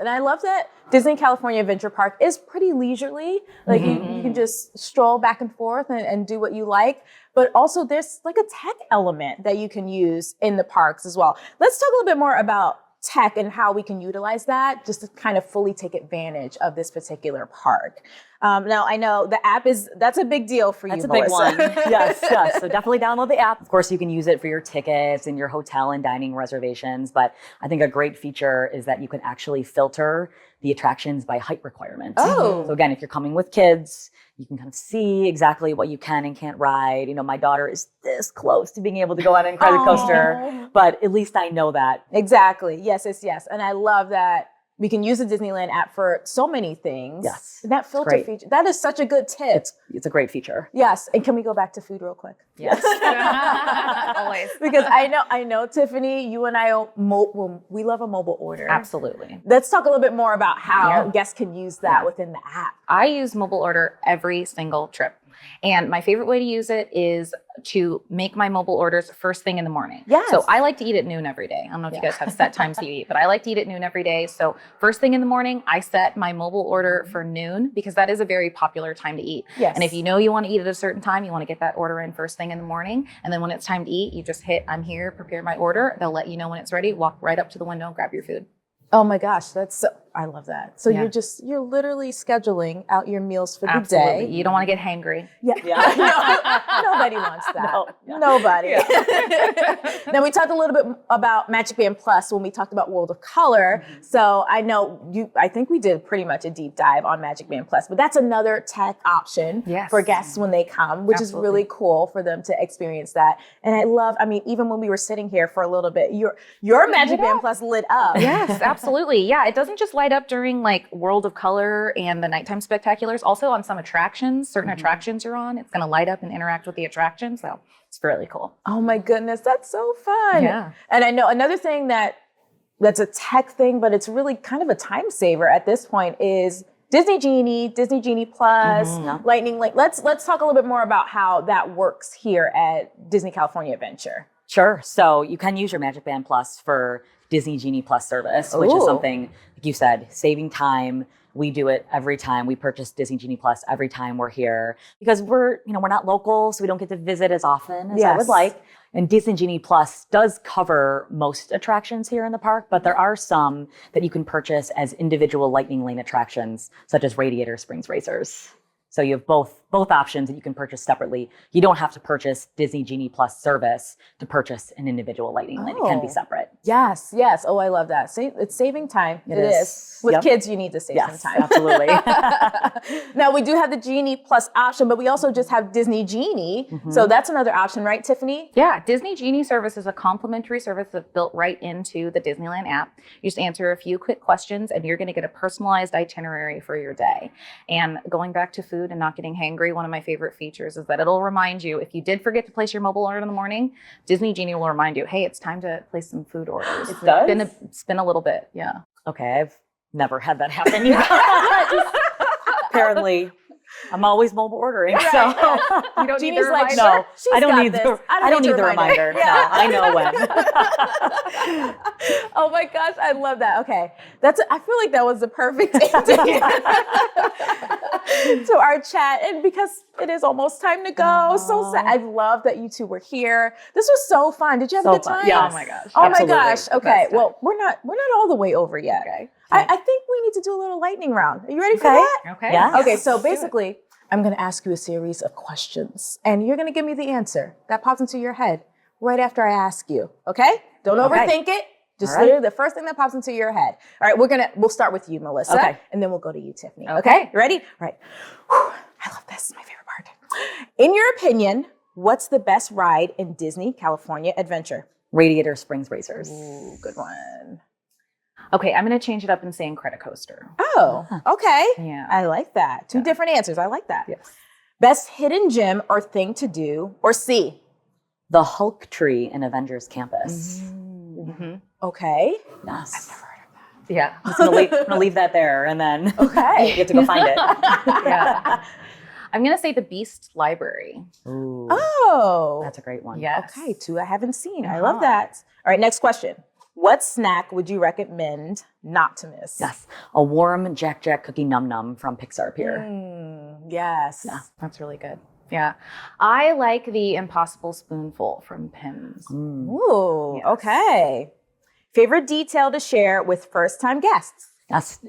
And I love that Disney California Adventure Park is pretty leisurely. Like you can just stroll back and forth and do what you like. But also there's like a tech element that you can use in the parks as well. Let's talk a little bit more about tech and how we can utilize that just to kind of fully take advantage of this particular park. Now I know the app that's a big deal for you, That's a Melissa. big one. Yes. So definitely download the app. Of course, you can use it for your tickets and your hotel and dining reservations. But I think a great feature is that you can actually filter the attractions by height requirements. Oh. So again, if you're coming with kids, you can kind of see exactly what you can and can't ride. You know, my daughter is this close to being able to go on an credit coaster, but at least I know that. Exactly. Yes. And I love that we can use the Disneyland app for so many things. Yes. And that filter feature, that is such a good tip. It's a great feature. Yes. And can we go back to food real quick? Yes. Always. Because I know, Tiffany, you and I, we love a mobile order. Absolutely. Let's talk a little bit more about how guests can use that within the app. I use mobile order every single trip. And my favorite way to use it is to make my mobile orders first thing in the morning. Yes. So I like to eat at noon every day. I don't know if you guys have set times you eat, but I like to eat at noon every day. So first thing in the morning, I set my mobile order for noon because that is a very popular time to eat. Yes. And if you know you want to eat at a certain time, you want to get that order in first thing in the morning. And then when it's time to eat, you just hit, I'm here, prepare my order. They'll let you know when it's ready. Walk right up to the window and grab your food. Oh my gosh, I love that. So you're literally scheduling out your meals for the day. You don't want to get hangry. Yeah. Nobody wants that. No. Nobody. Now we talked a little bit about MagicBand Plus when we talked about World of Color. So I think we did pretty much a deep dive on MagicBand Plus, but that's another tech option for guests when they come, which is really cool for them to experience that. And even when we were sitting here for a little bit, your MagicBand Plus lit up. Yes, absolutely. Yeah, it doesn't just light up during like World of Color and the nighttime spectaculars. Also on some attractions, certain attractions you're on, it's going to light up and interact with the attraction. So it's really cool. Oh my goodness, that's so fun. Yeah. And I know another thing that's a tech thing, but it's really kind of a time saver at this point is Disney Genie Plus, Lightning Link. Let's talk a little bit more about how that works here at Disney California Adventure. Sure. So you can use your MagicBand Plus for Disney Genie Plus service, which is something, like you said, saving time. We do it every time. We purchase Disney Genie Plus every time we're here because we're not local, so we don't get to visit as often as I would like. And Disney Genie Plus does cover most attractions here in the park, but there are some that you can purchase as individual Lightning Lane attractions, such as Radiator Springs Racers. So you have both options that you can purchase separately. You don't have to purchase Disney Genie Plus service to purchase an individual Lightning Lane. It can be separate. Yes. Oh, I love that. It's saving time. It is. With kids, you need to save some time. Absolutely. Now, we do have the Genie Plus option, but we also just have Disney Genie. So that's another option, right, Tiffany? Yeah, Disney Genie service is a complimentary service that's built right into the Disneyland app. You just answer a few quick questions and you're going to get a personalized itinerary for your day. And going back to food and not getting hangry, one of my favorite features is that it'll remind you, if you did forget to place your mobile order in the morning, Disney Genie will remind you, hey, it's time to place some food orders. It does? It's been a little bit, yeah. Okay, I've never had that happen. Apparently, I'm always mobile ordering. Right. So you don't need Genie's the like, reminder. sure, I don't need this. I don't need the reminder. Yeah. No, I know when. Oh my gosh, I love that. Okay, I feel like that was the perfect ending to our chat, and because it is almost time to go. So sad. I love that you two were here. This was so fun. Did you have a good time? Yeah. Oh my gosh. Oh Absolutely. my gosh. Okay. Well, we're not all the way over yet. Okay. I think we need to do a little lightning round. Are you ready for that? Okay. Yeah. Okay, so basically, I'm going to ask you a series of questions, and you're going to give me the answer that pops into your head right after I ask you. Okay? Don't overthink it. Just literally the first thing that pops into your head. All right, we'll start with you, Melissa. Okay. And then we'll go to you, Tiffany. Okay. You ready? All right. Whew, I love this. It's my favorite part. In your opinion, what's the best ride in Disney California Adventure? Radiator Springs Racers. Ooh, good one. Okay, I'm going to change it up and say Incredicoaster. Oh, okay. Yeah. I like that. Two different answers. I like that. Yes. Best hidden gem or thing to do or see? The Hulk tree in Avengers Campus. Mm-hmm. Okay. Yes. I've never heard of that. Yeah. I'm gonna leave that there, and then Okay. you get to go find it. Yeah. I'm going to say the Beast Library. Ooh, Oh. that's a great one. Yes. Okay, two I haven't seen. I love that. All right, next question. what snack would you recommend not to miss? Yes, a warm Jack Jack cookie num num from Pixar Pier. Yes. Yeah. That's really good. Yeah. I like the Impossible Spoonful from Pim's. Ooh, Yes. okay. Favorite detail to share with first-time guests? Yes,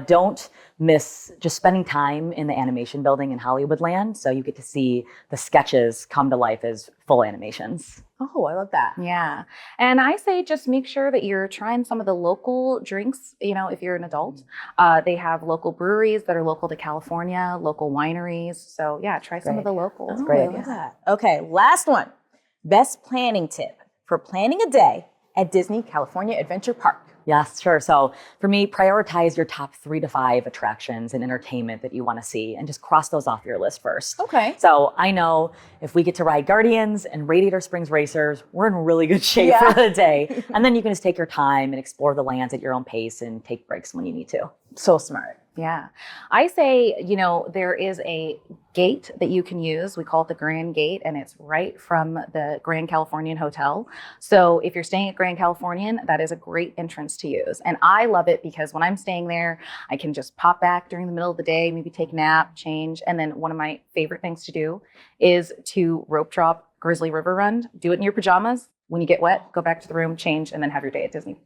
don't miss just spending time in the animation building in Hollywoodland, so you get to see the sketches come to life as full animations. Oh, I love that. Yeah. And I say just make sure that you're trying some of the local drinks, if you're an adult. They have local breweries that are local to California, local wineries. So yeah, try some of the locals. That's great. I love that. Okay, last one. Best planning tip for planning a day at Disney California Adventure Park. Yes, sure. So for me, prioritize your top 3 to 5 attractions and entertainment that you want to see and just cross those off your list first. Okay. So I know if we get to ride Guardians and Radiator Springs Racers, we're in really good shape for the day. And then you can just take your time and explore the lands at your own pace and take breaks when you need to. So smart. Yeah. I say, there is a gate that you can use. We call it the Grand Gate, and it's right from the Grand Californian Hotel. So if you're staying at Grand Californian, that is a great entrance to use. And I love it because when I'm staying there, I can just pop back during the middle of the day, maybe take a nap, change. And then one of my favorite things to do is to rope drop Grizzly River Run. Do it in your pajamas. When you get wet, go back to the room, change, and then have your day at Disney.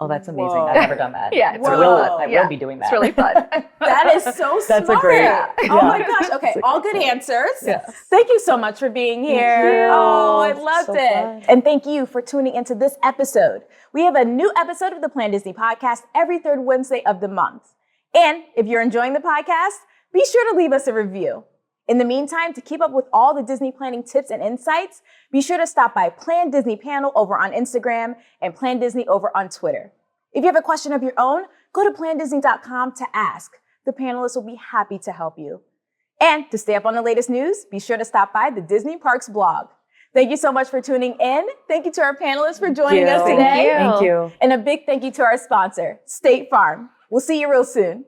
Oh, that's amazing. Whoa. I've never done that. Yeah, it's I really will, fun. I will be doing that. It's really fun. That is so smart. That's a great- Oh my gosh. Okay, all good answers. Yes. Thank you so much for being here. you. Oh, I loved So it. fun. And thank you for tuning into this episode. We have a new episode of the Plan Disney podcast every third Wednesday of the month. And if you're enjoying the podcast, be sure to leave us a review. In the meantime, to keep up with all the Disney planning tips and insights, be sure to stop by Plan Disney Panel over on Instagram and Plan Disney over on Twitter. If you have a question of your own, go to planDisney.com to ask. The panelists will be happy to help you. And to stay up on the latest news, be sure to stop by the Disney Parks blog. Thank you so much for tuning in. Thank you to our panelists for joining us today. Thank you. And a big thank you to our sponsor, State Farm. We'll see you real soon.